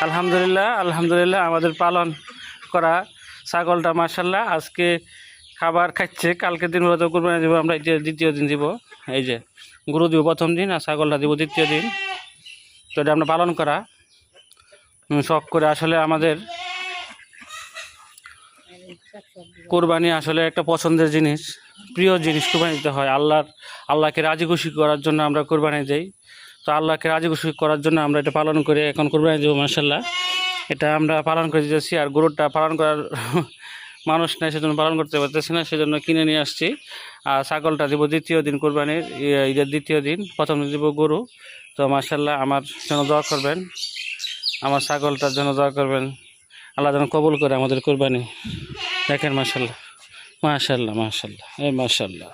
আলহামদুলিল্লাহ আলহামদুলিল্লাহ আমাদের পালন করা ছাগলটা মাশাআল্লাহ আজকে খাবার খাচ্ছে। কালকে দিন মূলত কুরবানি দিব আমরা, দ্বিতীয় দিন দিব। এই যে গরু দিব প্রথম দিন আর ছাগলটা দিব দ্বিতীয় দিন। তো এটা আমরা পালন করা শখ করে। আসলে আমাদের কোরবানি আসলে একটা পছন্দের জিনিস, প্রিয় জিনিস। কোরবানি দিতে হয় আল্লাহকে রাজি খুশি করার জন্য আমরা কোরবানি দেই। তো আল্লাহকে রাজি খুশি করার জন্য আমরা এটা পালন করে এখন কোরবানি দেবো মাশাআল্লাহ। এটা আমরা পালন করে দিতেছি। আর গরুটা পালন করার মানুষ নেই, সেজন্য পালন করতে পারতেছি না, সেজন্য কিনে নিয়ে আসছি। আর ছাগলটা দেবো দ্বিতীয় দিন কোরবানির, ঈদের দ্বিতীয় দিন। প্রথম দিন দেবো গরু। তো মাশাআল্লাহ আমার জন্য দোয়া করবেন, আমার ছাগলটার জন্য দোয়া করবেন। আল্লাহ যেন কবুল করে আমাদের কোরবানি। দেখেন মাশাআল্লাহ মাশাআল্লাহ মাশাআল্লাহ এই মাশাআল্লাহ।